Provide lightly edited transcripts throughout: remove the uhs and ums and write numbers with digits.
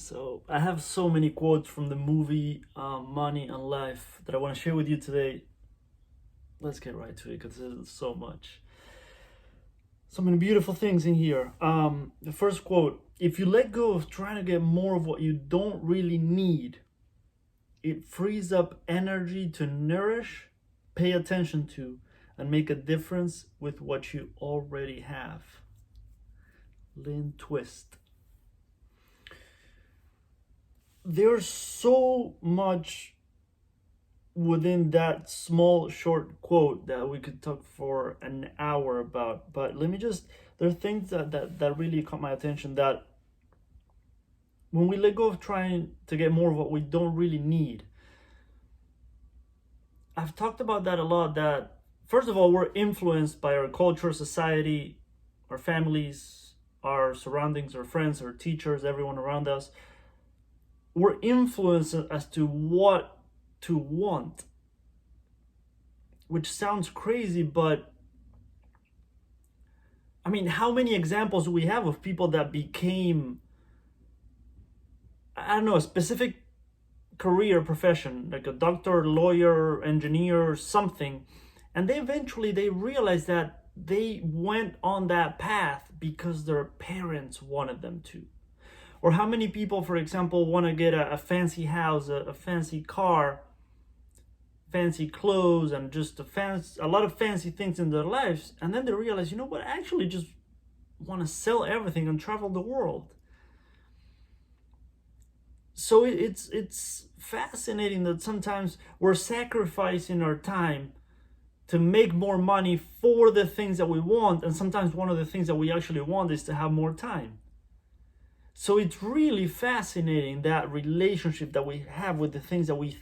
So I have so many quotes from the movie Money and Life that I want to share with you today. Let's get right to it because there's so much. So many beautiful things in here. The first quote: if you let go of trying to get more of what you don't really need, it frees up energy to nourish, pay attention to, and make a difference with what you already have. Lynn Twist. There's so much within that small short quote that we could talk for an hour about, but let me just, there are things that really caught my attention, that when we let go of trying to get more of what we don't really need, I've talked about that a lot, that first of all, we're influenced by our culture, society, our families, our surroundings, our friends, our teachers, everyone around us. We're influenced as to what to want, which sounds crazy, but I mean, how many examples do we have of people that became, I don't know, a specific career profession, like a doctor, lawyer, engineer, something, and they realized that they went on that path because their parents wanted them to? Or how many people, for example, want to get a fancy house, a fancy car, fancy clothes, and just a lot of fancy things in their lives, and then they realize, you know what, I actually just want to sell everything and travel the world. So it's fascinating that sometimes we're sacrificing our time to make more money for the things that we want, and sometimes one of the things that we actually want is to have more time. So it's really fascinating, that relationship that we have with the things that we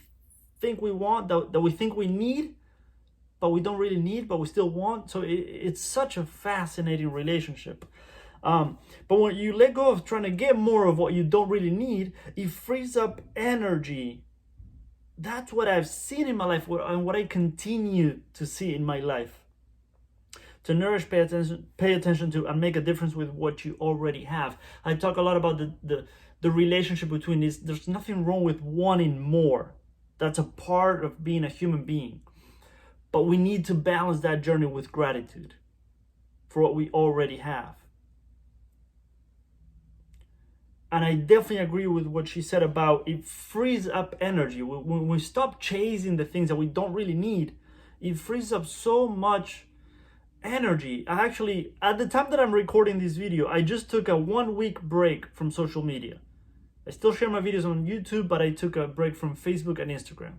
think we want, that we think we need, but we don't really need, but we still want. So it's such a fascinating relationship. But when you let go of trying to get more of what you don't really need, it frees up energy. That's what I've seen in my life, and what I continue to see in my life. To nourish, pay attention to, and make a difference with what you already have. I talk a lot about the relationship between these. There's nothing wrong with wanting more. That's a part of being a human being. But we need to balance that journey with gratitude for what we already have. And I definitely agree with what she said about it frees up energy. When we stop chasing the things that we don't really need, it frees up so much energy. I actually, at the time that I'm recording this video, I just took a 1-week break from social media. I still share my videos on YouTube, but I took a break from Facebook and Instagram.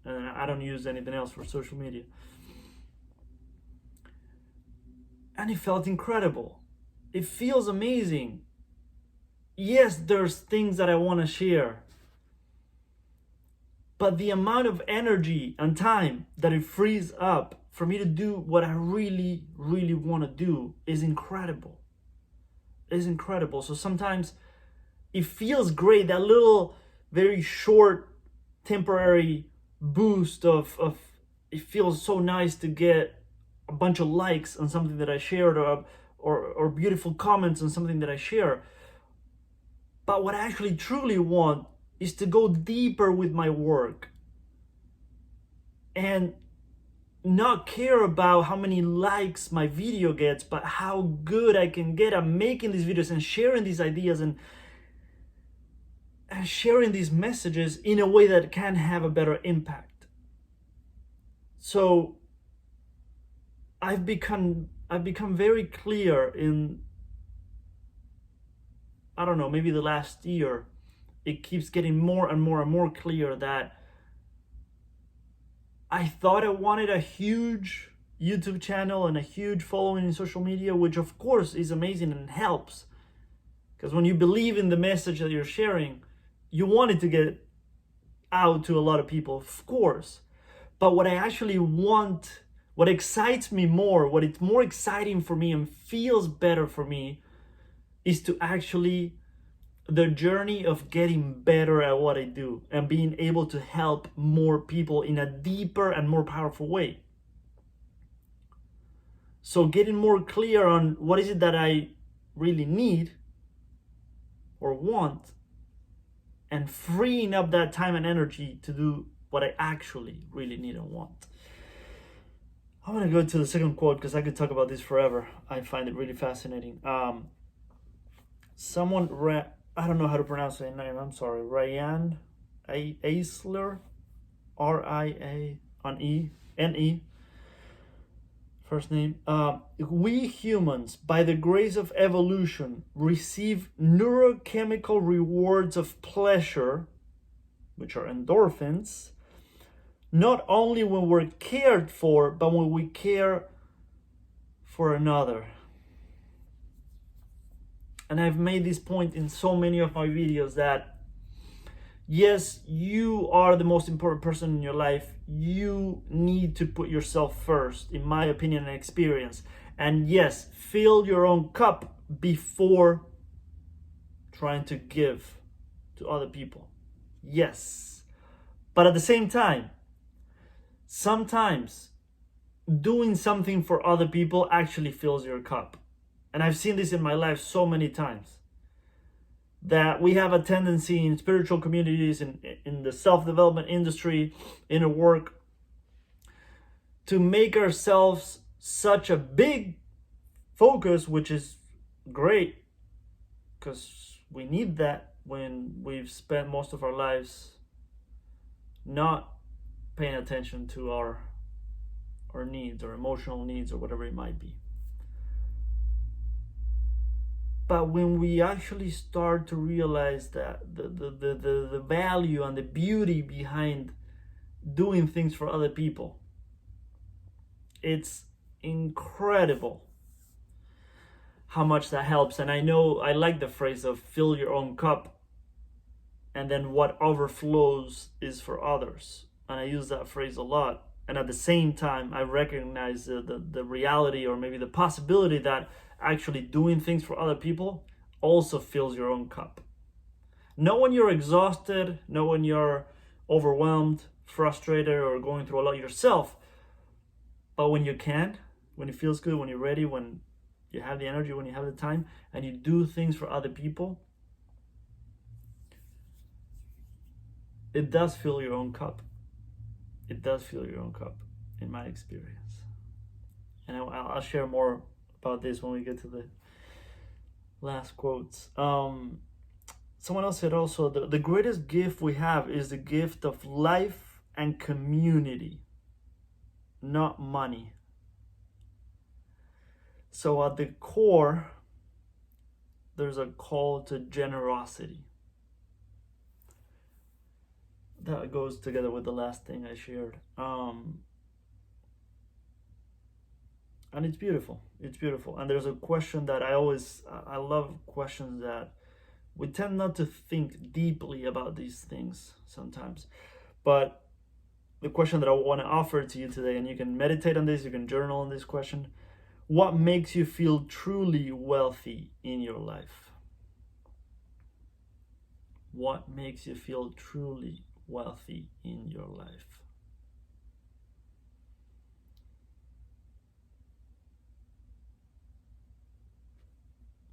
And I don't use anything else for social media. And it felt incredible. It feels amazing. Yes, there's things that I want to share, but the amount of energy and time that it frees up for me to do what I really, really want to do is incredible. It's incredible. So sometimes it feels great, that little, very short, temporary boost of it feels so nice to get a bunch of likes on something that I shared, or beautiful comments on something that I share. But what I actually truly want is to go deeper with my work and not care about how many likes my video gets, but how good I can get at making these videos and sharing these ideas and sharing these messages in a way that can have a better impact. So I've become very clear in, I don't know, maybe the last year. It keeps getting more and more and more clear that I thought I wanted a huge YouTube channel and a huge following in social media, which of course is amazing and helps. Because when you believe in the message that you're sharing, you want it to get out to a lot of people, of course. But what I actually want, what excites me more, what it's more exciting for me and feels better for me, is to actually, the journey of getting better at what I do and being able to help more people in a deeper and more powerful way. So getting more clear on what is it that I really need or want, and freeing up that time and energy to do what I actually really need and want. I'm going to go to the second quote because I could talk about this forever. I find it really fascinating. I don't know how to pronounce his name. I'm sorry. Ryan Eisler, Riane, first name. We humans, by the grace of evolution, receive neurochemical rewards of pleasure, which are endorphins, not only when we're cared for, but when we care for another. And I've made this point in so many of my videos that yes, you are the most important person in your life. You need to put yourself first, in my opinion and experience. And yes, fill your own cup before trying to give to other people. Yes. But at the same time, sometimes doing something for other people actually fills your cup. And I've seen this in my life so many times, that we have a tendency in spiritual communities, in the self-development industry, in our work, to make ourselves such a big focus, which is great, because we need that when we've spent most of our lives not paying attention to our needs, or emotional needs, or whatever it might be. But when we actually start to realize that the value and the beauty behind doing things for other people, it's incredible how much that helps. And I know I like the phrase of fill your own cup, and then what overflows is for others. And I use that phrase a lot. And at the same time, I recognize the reality, or maybe the possibility, that actually doing things for other people also fills your own cup. Not when you're exhausted, not when you're overwhelmed, frustrated, or going through a lot yourself, but when you can, when it feels good, when you're ready, when you have the energy, when you have the time, and you do things for other people, it does fill your own cup. It does fill your own cup, in my experience. And I'll share more about this when we get to the last quotes. Someone else said also, the greatest gift we have is the gift of life and community, not money. So at the core, there's a call to generosity. That goes together with the last thing I shared. And it's beautiful. It's beautiful. And there's a question that I love questions that we tend not to think deeply about these things sometimes. But the question that I want to offer to you today, and you can meditate on this, you can journal on this question: what makes you feel truly wealthy in your life? What makes you feel truly wealthy in your life?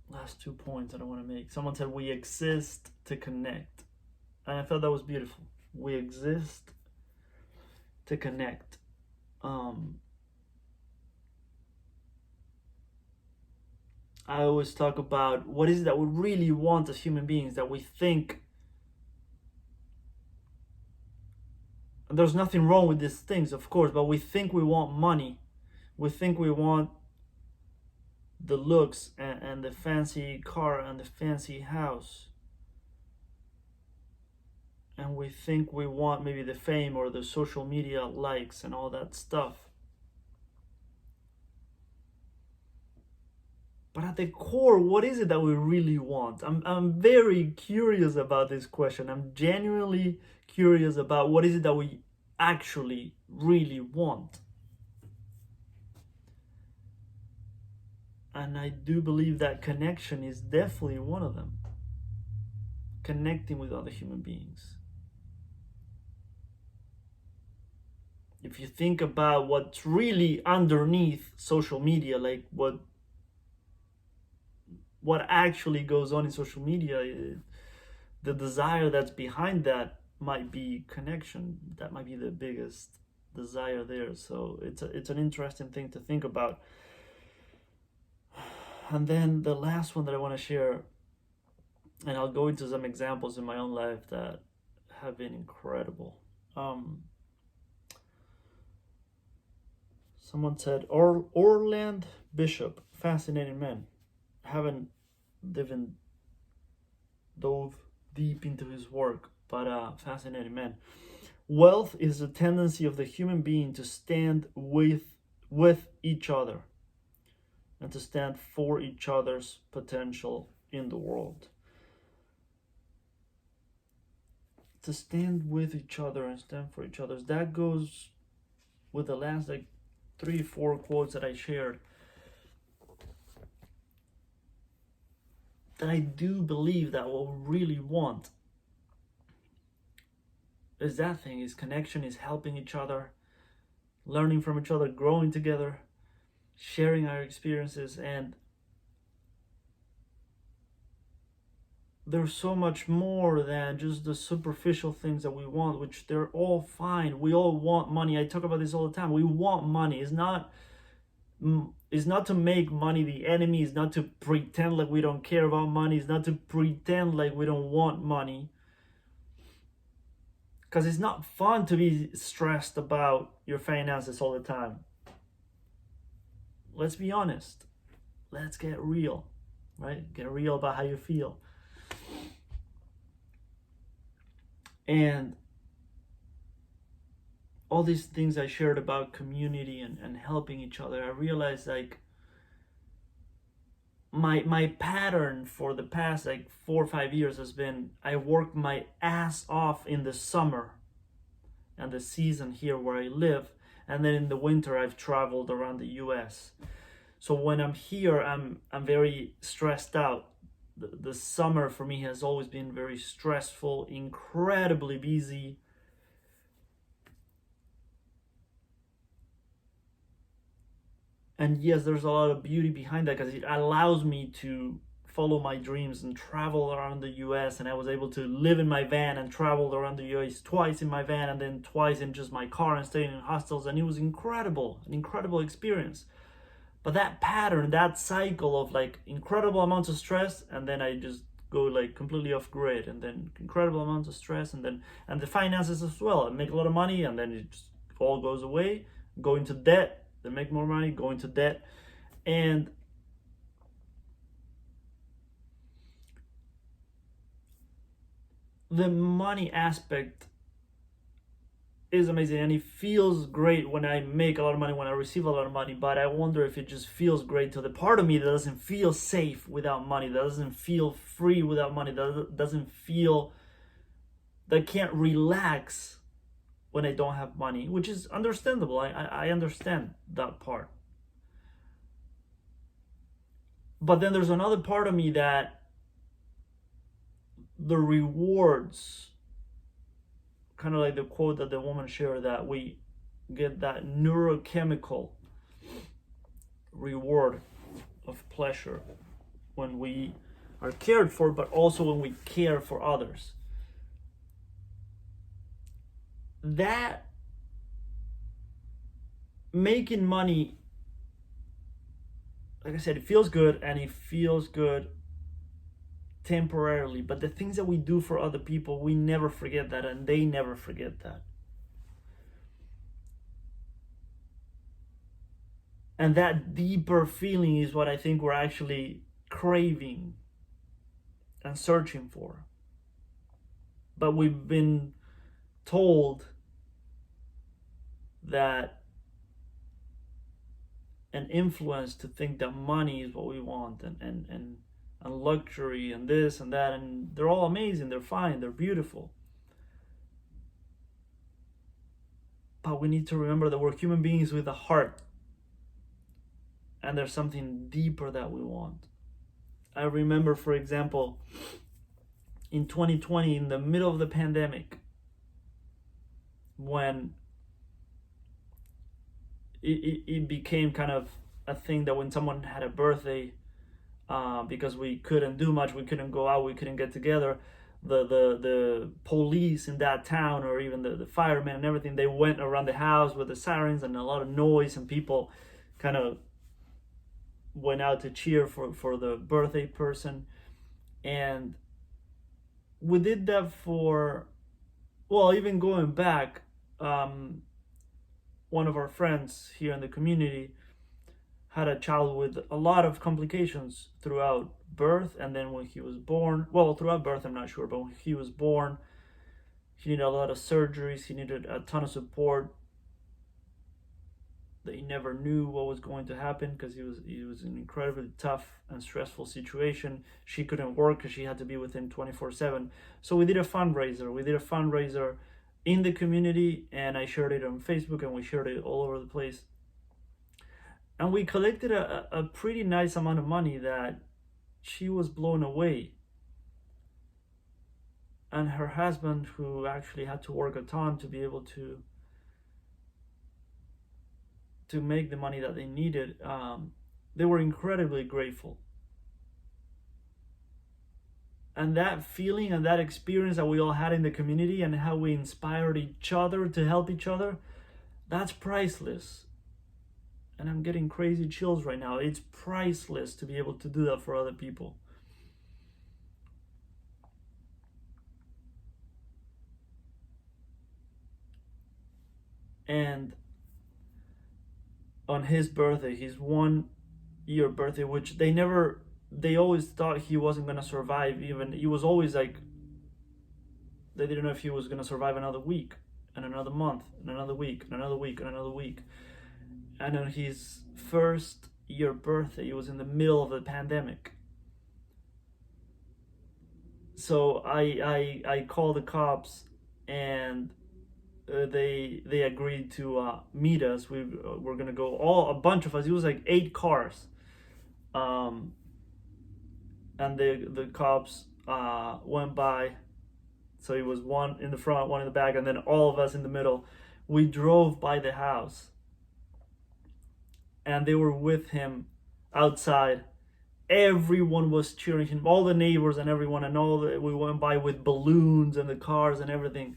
Last 2 points that I want to make. Someone said we exist to connect, and I thought that was beautiful. We exist to connect. I always talk about what is it that we really want as human beings, that we think. And there's nothing wrong with these things, of course, but we think we want money. We think we want the looks and the fancy car and the fancy house. And we think we want maybe the fame or the social media likes and all that stuff. But at the core, what is it that we really want? I'm very curious about this question. I'm genuinely curious about what is it that we actually really want. And I do believe that connection is definitely one of them. Connecting with other human beings. If you think about what's really underneath social media, like what actually goes on in social media, the desire that's behind that might be connection. That might be the biggest desire there. So it's an interesting thing to think about. And then the last one that I want to share, and I'll go into some examples in my own life that have been incredible. Someone said, Orland Bishop, fascinating man. I haven't dove deep into his work, but fascinating man. Wealth is the tendency of the human being to stand with each other and to stand for each other's potential in the world. To stand with each other and stand for each other. That goes with the last 3-4 quotes that I shared. That I do believe that what we really want is that thing, is connection, is helping each other, learning from each other, growing together, sharing our experiences. And there's so much more than just the superficial things that we want, which they're all fine. We all want money. I talk about this all the time. We want money. It's not to make money the enemy. It's not to pretend like we don't care about money. It's not to pretend like we don't want money. Because it's not fun to be stressed about your finances all the time. Let's be honest. Let's get real, right? Get real about how you feel. And all these things I shared about community and helping each other, I realized my pattern for the past 4 or 5 years has been, I work my ass off in the summer and the season here where I live, and then in the winter I've traveled around the US. So when I'm here, I'm very stressed out. The summer for me has always been very stressful, incredibly busy. And yes, there's a lot of beauty behind that because it allows me to follow my dreams and travel around the US. And I was able to live in my van and traveled around the US twice in my van and then twice in just my car and staying in hostels. And it was incredible, an incredible experience. But that pattern, that cycle of incredible amounts of stress, and then I just go completely off grid, and then incredible amounts of stress, and the finances as well. I make a lot of money, and then it just all goes away. Go into debt, then make more money, go into debt. And the money aspect is amazing, and it feels great when I make a lot of money, when I receive a lot of money, but I wonder if it just feels great to the part of me that doesn't feel safe without money, that doesn't feel free without money, that doesn't feel, that can't relax when I don't have money, which is understandable. I understand that part. But then there's another part of me that the rewards, kind of like the quote that the woman shared, that we get that neurochemical reward of pleasure when we are cared for, but also when we care for others. That making money, like I said, it feels good, and it feels good temporarily, but the things that we do for other people, we never forget that, and they never forget that. And that deeper feeling is what I think we're actually craving and searching for. But we've been told that, and influenced to think that money is what we want, and luxury and this and that, and they're all amazing, they're fine, they're beautiful. But we need to remember that we're human beings with a heart, and there's something deeper that we want. I remember, for example, in 2020, in the middle of the pandemic, when it became kind of a thing that when someone had a birthday, because we couldn't do much, we couldn't go out, we couldn't get together, the police in that town, or even the firemen and everything, they went around the house with the sirens and a lot of noise, and people kind of went out to cheer for the birthday person. And we did that for, well, even going back, one of our friends here in the community had a child with a lot of complications throughout birth, and then when he was born, well, throughout birth I'm not sure, but when he was born, he needed a lot of surgeries, he needed a ton of support. They never knew what was going to happen because he was in an incredibly tough and stressful situation. She couldn't work because she had to be with him 24/7. So we did a fundraiser in the community, and I shared it on Facebook, and we shared it all over the place. And we collected a pretty nice amount of money that she was blown away. And her husband, who actually had to work a ton to be able to make the money that they needed, they were incredibly grateful. And that feeling and that experience that we all had in the community, and how we inspired each other to help each other, that's priceless. And I'm getting crazy chills right now. It's priceless to be able to do that for other people. And on his birthday, his 1 year birthday, which they always thought he wasn't going to survive. Even he was always like, they didn't know if he was going to survive another week, and another month, and another week, and another week, and another week. And on his 1st-year birthday, it was in the middle of the pandemic. So I called the cops, and they agreed to meet us. We're gonna go, a bunch of us. It was like 8 cars, and the cops went by. So it was one in the front, one in the back, and then all of us in the middle. We drove by the house, and they were with him outside. Everyone was cheering him, all the neighbors and everyone, and we went by with balloons and the cars and everything.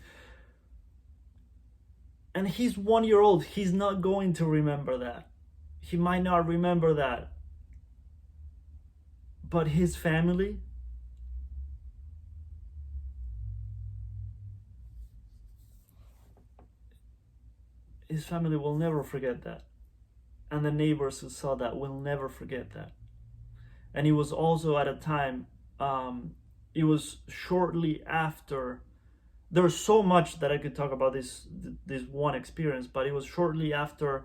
And he's 1 year old. He's not going to remember that. He might not remember that. But his family, will never forget that. And the neighbors who saw that will never forget that. And it was also at a time, it was shortly after. There's so much that I could talk about this one experience, but it was shortly after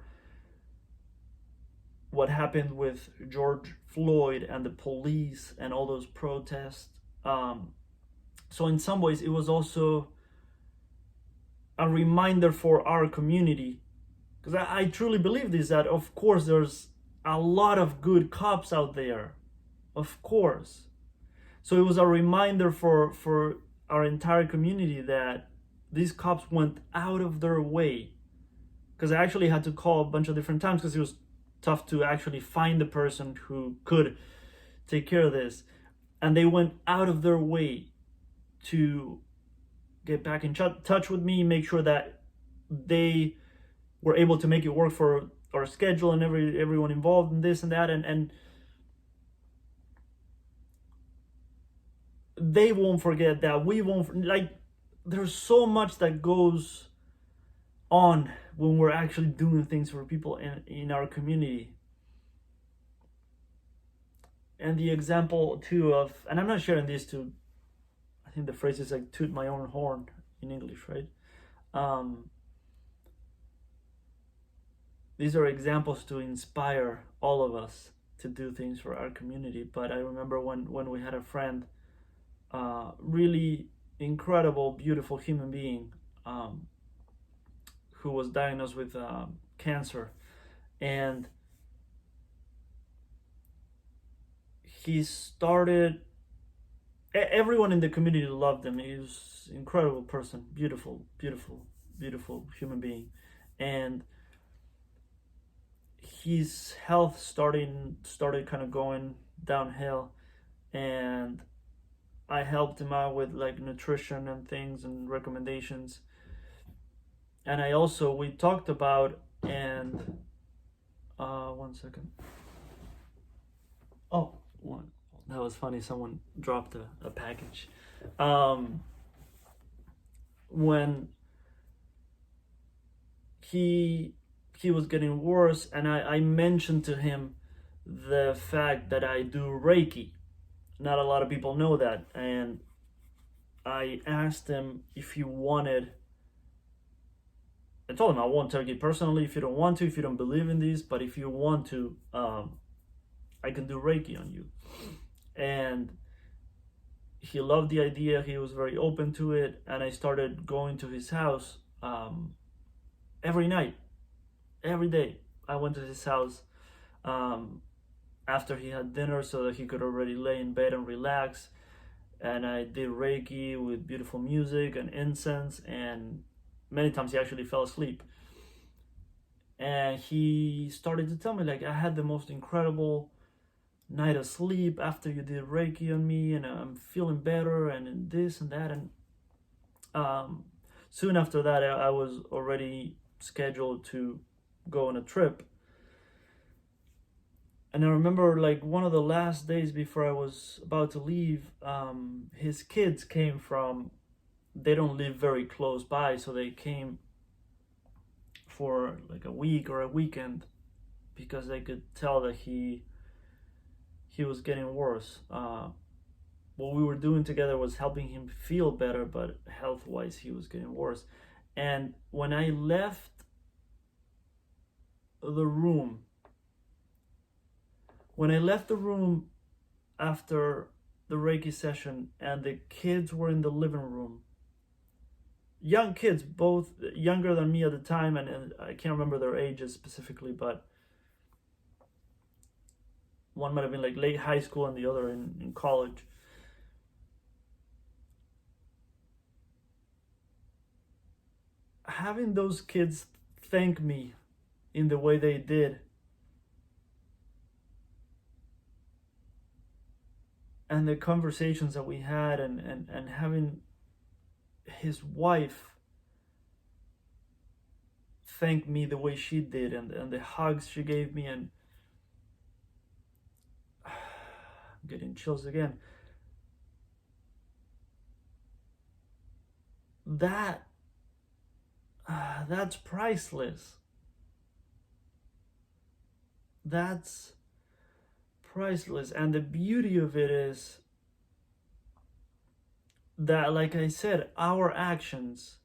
what happened with George Floyd and the police and all those protests. So in some ways, it was also a reminder for our community, because I truly believe this, that of course there's a lot of good cops out there, of course. So it was a reminder for our entire community that these cops went out of their way, because I actually had to call a bunch of different times because it was tough to actually find the person who could take care of this, and they went out of their way to get back in touch with me, make sure that they were able to make it work for our schedule and everyone involved in this and that, and they won't forget that. We won't. Like, there's so much that goes on when we're actually doing things for people in our community. And the example too of, and I'm not sharing this to, I think the phrase is like toot my own horn in English, right? These are examples to inspire all of us to do things for our community. But I remember when we had a friend, really incredible, beautiful human being, who was diagnosed with cancer, and he started. Everyone in the community loved him. He was an incredible person, beautiful, beautiful, beautiful human being, and his health started kind of going downhill, and I helped him out with like nutrition and things and recommendations. And I also, we talked about, and 1 second. Oh, one. That was funny. Someone dropped a package. Um, when he he was getting worse, and I mentioned to him the fact that I do Reiki. Not a lot of people know that, and I asked him if he wanted. I told him I won't take it personally if you don't want to, if you don't believe in this, but if you want to, I can do Reiki on you. And he loved the idea. He was very open to it, and I started going to his house every night, every day. I went to his house after he had dinner so that he could already lay in bed and relax. And I did Reiki with beautiful music and incense, and many times he actually fell asleep. And he started to tell me, like, I had the most incredible night of sleep after you did Reiki on me, and I'm feeling better, and this and that. And soon after that, I was already scheduled to go on a trip. And I remember, like, one of the last days before I was about to leave, his kids came from, they don't live very close by, so they came for like a week or a weekend because they could tell that he was getting worse. What we were doing together was helping him feel better, but health-wise, he was getting worse. And when I left the room, after the Reiki session, and the kids were in the living room, young kids, both younger than me at the time, and I can't remember their ages specifically, but one might have been like late high school and the other in college. Having those kids thank me in the way they did, and the conversations that we had, and having his wife thank me the way she did, and the hugs she gave me, and I'm getting chills again. That's priceless. That's priceless. And the beauty of it is that, like I said, our actions,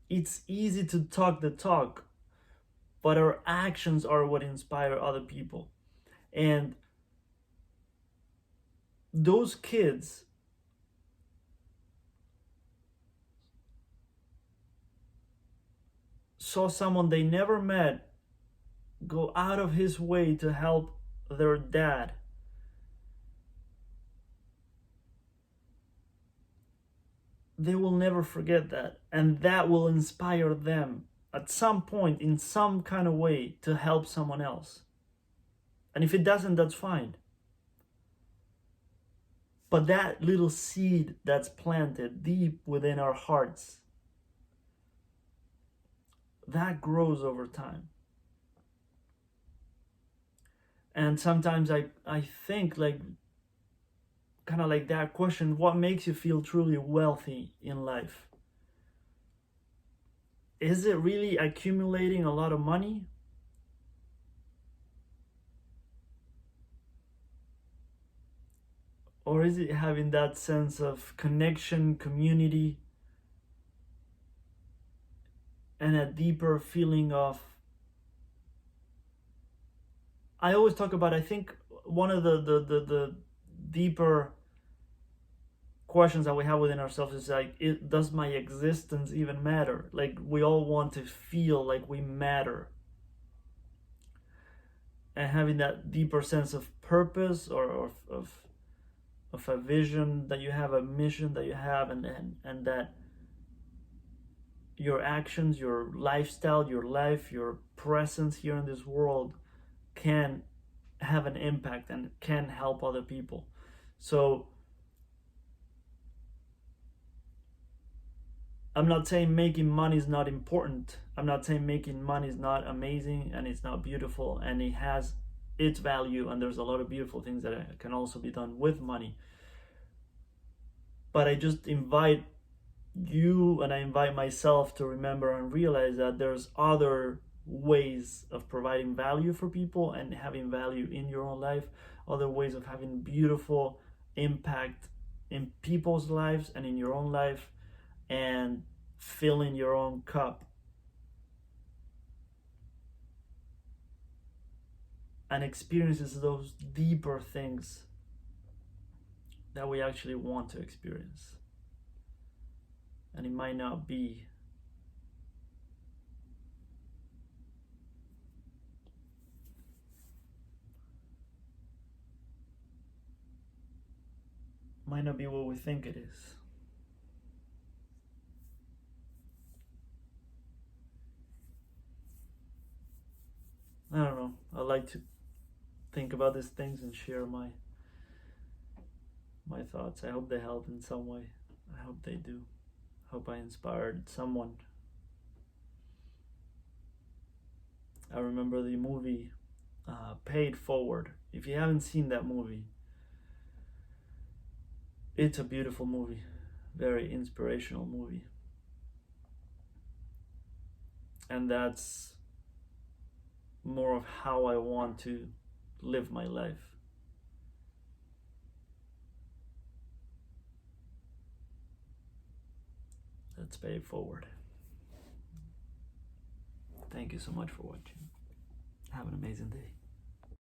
it's easy to talk the talk, but our actions are what inspire other people. And those kids saw someone they never met go out of his way to help their dad. They will never forget that, and that will inspire them at some point in some kind of way to help someone else. And if it doesn't, that's fine. But that little seed that's planted deep within our hearts, that grows over time. And sometimes I think, like, kind of like that question, what makes you feel truly wealthy in life? Is it really accumulating a lot of money? Or is it having that sense of connection, community, and a deeper feeling of, I always talk about, I think one of the deeper questions that we have within ourselves is like, does my existence even matter? Like, we all want to feel like we matter. And having that deeper sense of purpose, or of a vision that you have, a mission that you have, and that your actions, your lifestyle, your life, your presence here in this world can have an impact and can help other people. So I'm not saying making money is not important. I'm not saying making money is not amazing and it's not beautiful, and it has its value, and there's a lot of beautiful things that can also be done with money. But I just invite you and I invite myself to remember and realize that there's other ways of providing value for people and having value in your own life, other ways of having beautiful impact in people's lives and in your own life, and filling your own cup and experiences those deeper things that we actually want to experience. And it might not be what we think it is. I don't know. I like to think about these things and share my thoughts. I hope they help in some way. I hope they do. I hope I inspired someone. I remember the movie Paid Forward. If you haven't seen that movie, it's a beautiful movie, very inspirational movie. And that's more of how I want to live my life. Let's pay it forward. Thank you so much for watching. Have an amazing day.